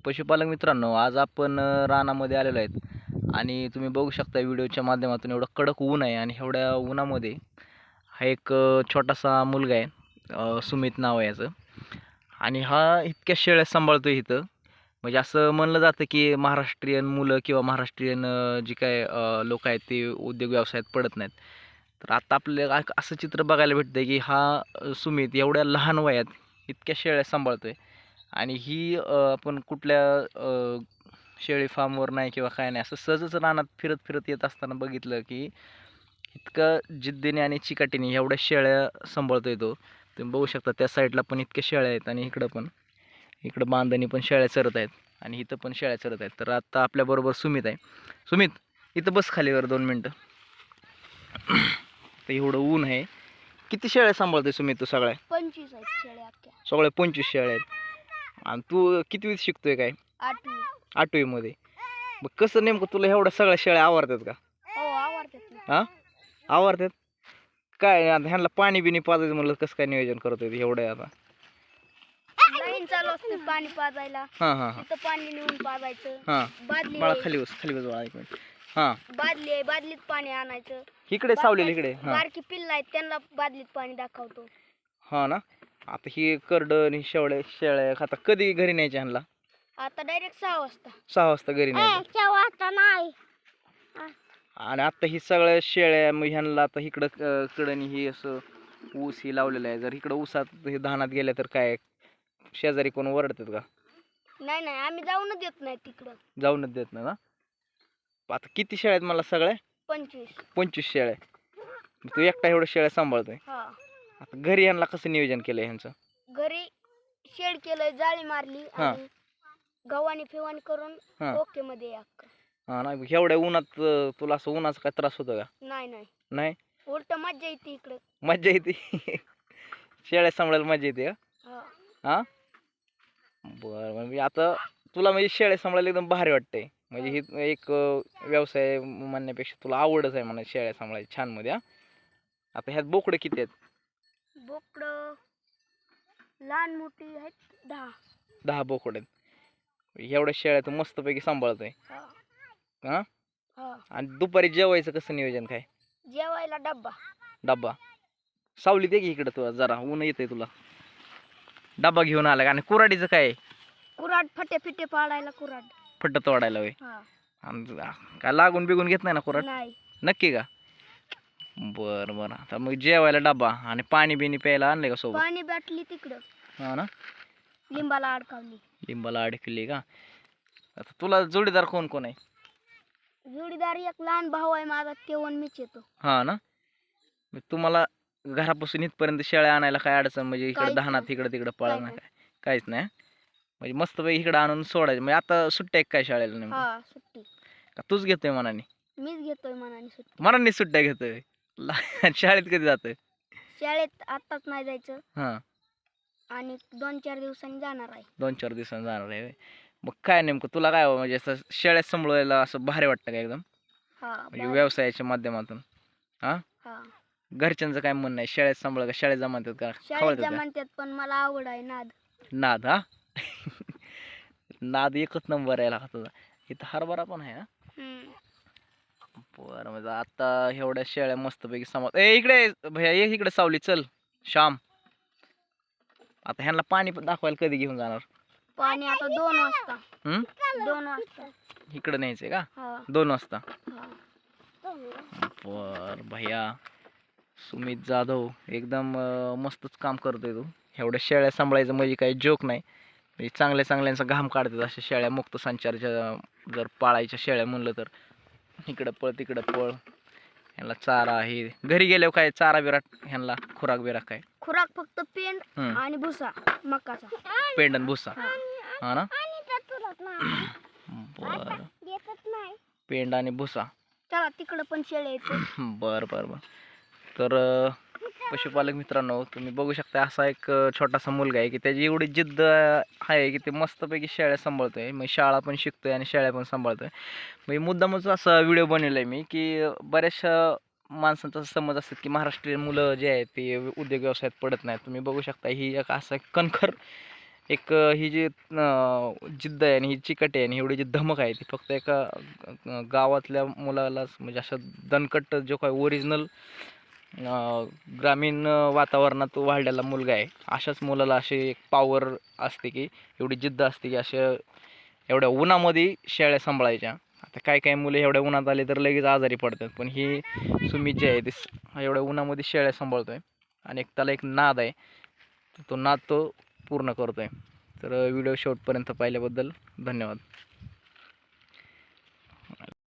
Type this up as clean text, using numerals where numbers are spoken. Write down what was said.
पशुपालक मित्रांनो, आज आपण रानामध्ये आलेलो आहेत आणि तुम्ही बघू शकता व्हिडिओच्या माध्यमातून एवढं कडक ऊन आहे आणि एवढ्या उन्हामध्ये हा एक छोटासा मुलगा आहे, सुमित नाव आहे याचं. आणि हा इतक्या शेळ्या सांभाळतोय इथं. म्हणजे असं म्हणलं जातं की महाराष्ट्रीयन मुलं किंवा महाराष्ट्रीयन जी काय लोक आहेत ते उद्योग व्यवसायात पडत नाहीत. तर आता आपल्याला असं चित्र बघायला भेटतंय की हा सुमित एवढ्या लहान वयात इतक्या शेळ्या सांभाळतोय. आणि ही आपण कुठल्या शेळी फार्मवर नाही किंवा काय नाही, असं सहजच रानात फिरत फिरत येत असताना बघितलं की इतकं जिद्दीने आणि चिकाटीने एवढ्या शेळ्या सांभाळतोय तो. तुम्ही बघू शकता त्या साईडला पण इतक्या शेळ्या आहेत आणि इकडं बांधणी पण शेळ्या चरत आहेत आणि इथं पण शेळ्या चरत आहेत. तर आता आपल्याबरोबर सुमित आहे. सुमित, इथं बस खालीवर 2 मिनटं. तर एवढं ऊन आहे. किती शेळ्या सांभाळतोय सुमित तू? सगळ्या 25 आहेत शेळ्या अख्ख्या. सगळ्या 25 शेळ्या आहेत. आणि तू कितवीत शिकतोय? काय 8वी. 8वी मध्ये. मग कसं नेमकं तुला एवढ्या सगळ्या शेळ्या आवडतात का? हो, आवडतात ना. हा, आवडतात. काय आता ह्यांना पाणी बिणी पाजायचं म्हणलं कसं काय नियोजन करतोय एवढं आता? लाईन चालू असते पाणी पाजायला. हां हां हां तिथं पाणी नेऊन पाजायचं. हां. बादली बाळा आहे. खाली बस बाळा, 1 मिनिट. हां, बादली आहे, बादलीत पाणी आणायचं. इकडे सावलेलं इकडे. हां बारकी पिल्ला आहेत त्यांना बादलीत पाणी दाखवतो. हां ना. आता ही करडण ही शेळ्या आता कधी घरी न्यायच्या ह्यांना? आता डायरेक्ट 6 वाजता. 6 वाजता घरी न्यायच्या. 6 वाजता नाही. आणि आता ही सगळ्या शेळ्या मग ह्यांना आता इकडं कडणी ही असं ऊस ही लावलेलं आहे. जर इकडं ऊसात हे धानात गेल्या तर काय शेजारी कोण ओरडतात का? नाही नाही, आम्ही जाऊनच देत नाही तिकडं. जाऊनच देत नाही ना. आता किती शेळ्या आहेत मला? सगळ्या 25 शेळ्या. तू एकटा एवढ्या शेळ्या सांभाळतोय. हा. आता घरी ह्यांना कसं नियोजन केलंय ह्यांचं? घरी शेड केलंय, जाळी मारली हा. आणि गव्हाणी फिवाणी करून हा. ओके मध्ये अख्खं. हा ना. एवढ्या उन्हात तुला असं उन्हाचा काय त्रास होतो का? नाही नाही, नाही, उलट मज्जा येते इकडं. मज्जा येते. शेळ्या सांभाळायला मज्जा येते का? हा. हा, बरं. म्हणजे आता तुला म्हणजे शेळ्या सांभाळायला एकदम भारी वाटतंय. म्हणजे ही एक व्यवसाय म्हणण्यापेक्षा तुला आवडच आहे म्हणा शेळ्या सांभाळायची छान मध्ये. हा, आता ह्यात बोकडे किती आहेत? बोकडं लहान मोठी आहेत 10. 10 बोकडे आहेत. एवढ्या शेळ्या तू मस्तपैकी सांभाळतोय. हा. हा. हा. आणि दुपारी जेवायचं कसं नियोजन काय? जेवायला डब्बा सावलीत ये की इकडं, तुला जरा ऊन येतंय तुला. डब्बा घेऊन आला का? आणि कुऱ्हाडीचं काय आहे? कुऱ्हाड फटे फिटे पाडायला कुऱ्हाड. फट्ट तोडायला होय. हा. आणि काय लागून बिगून घेत नाही ना कुऱ्हाड? नाही. नक्की का? बरं बरं. आता मग जेवायला डब्बा आणि पाणी बिणी प्यायला आणलंय का सोबत? पाणी बाटली तिकडं हा ना. लिंबाला अडकावली. लिंबाला अडकली का? आता तुला जोडीदार कोण कोण आहे? जोडीदार एक लहान भाऊ आहे माझा, तेवण मीच येतो. हा ना. मग तुम्हाला घरापासून इथपर्यंत शेळ्या आणायला काय अडचण? म्हणजे इकडे काहीच धानात नाही. इकडं तिकडं पळा काही ना नाही. काय? काहीच नाही. म्हणजे मस्तपैकी इकडं आणून सोडायचं. म्हणजे आता सुट्ट्या आहे काय शाळेला नेमकं? हा, सुट्टी का तूच घेतोय मनाने? मीच घेतोय मनाने सुट्टी. मनाने सुट्ट्या घेतोय. शाळेत कधी जातोय? शाळेत आत्ताच नाही जायचं हां, आणि 2-4 दिवसांनी जाणार आहे. 2-4 दिवसांनी जाणार आहे होय. मग काय नेमकं तुला काय म्हणजे असं शेळ्या सांभाळायला असं भारी वाटतं का एकदम? हा. म्हणजे व्यवसायाच्या माध्यमातून. हां, हा. घरच्यांचं काय म्हणणं आहे? शेळ्यात सांभाळ का शेळ्या जमानतात का? शाळेत खवळतात का? म्हणतात पण मला आवड आहे नाद. नाद. हा. नाद एकच नंबर आहे का तुझा? इथं हरभरा पण आहे. हा, बरं. म्हणजे आता एवढ्या शेळ्या मस्तपैकी सांभाळ. इकडे भैया ये इकडे सावली, चल श्याम. आता ह्यांना पाणी दाखवायला कधी घेऊन जाणार? पाणी आता 2 वाजता. 2 वाजता. इकडे न्यायचंय का? हा. 2 वाजता. हा. बर भैया सुमित जाधव एकदम मस्तच काम करतोय तू. एवढ्या शेळ्या सांभाळायचं म्हणजे काही जोक नाही. म्हणजे चांगल्यांचा घाम काढतात अशा शेळ्या. मुक्त संचारच्या जर पाळायच्या शेळ्या म्हणलं तर इकडं पळ तिकडं पळ. ह्यांना चारा आहे. घरी गेल्यावर काय चारा बिराट ह्यांना खुराक बिराक काय? खुराक फक्त पेंड आणि भुसा मकाचा. पेंड आणि भुसा. हा ना. बर. पेंड आणि भुसा. चला तिकडं पण शेळ्या येते. बर बर बर. तर पशुपालक मित्रांनो, तुम्ही बघू शकता असा एक छोटासा मुलगा आहे की त्याची एवढी जिद्द आहे की ते मस्तपैकी शेळ्या सांभाळतोय. मग शाळा पण शिकतोय आणि शेळ्या पण सांभाळतोय. म्हणजे मुद्दामच असा व्हिडिओ बनवला आहे मी की बऱ्याचशा माणसांचा समज असतात की महाराष्ट्रीयन मुलं जे आहेत ते उद्योग व्यवसायात पडत नाहीत. तुम्ही बघू शकता ही एक असा कणखर एक ही जी जिद्द आहे आणि ही चिकाटी आहे आणि एवढी जी धमक आहे ती फक्त एका गावातल्या मुलालाच म्हणजे अशा दणकट जो काय ओरिजिनल ग्रामीण वातावरणात वाढलेला मुलगा आहे अशाच मुलाला अशी एक पॉवर असते की एवढी जिद्द असते की अशा एवढ्या उन्हामध्ये शेळ्या सांभाळायच्या. आता काय काय मुले एवढ्या उन्हात आले तर लगेच आजारी पडतात, पण ही सुमित जी आहे ती एवढ्या उन्हामध्ये शेळ्या सांभाळतोय आणि त्याला एक नाद आहे, तो नाद तो पूर्ण करतोय. तर व्हिडिओ शेवटपर्यंत पाहिल्याबद्दल धन्यवाद.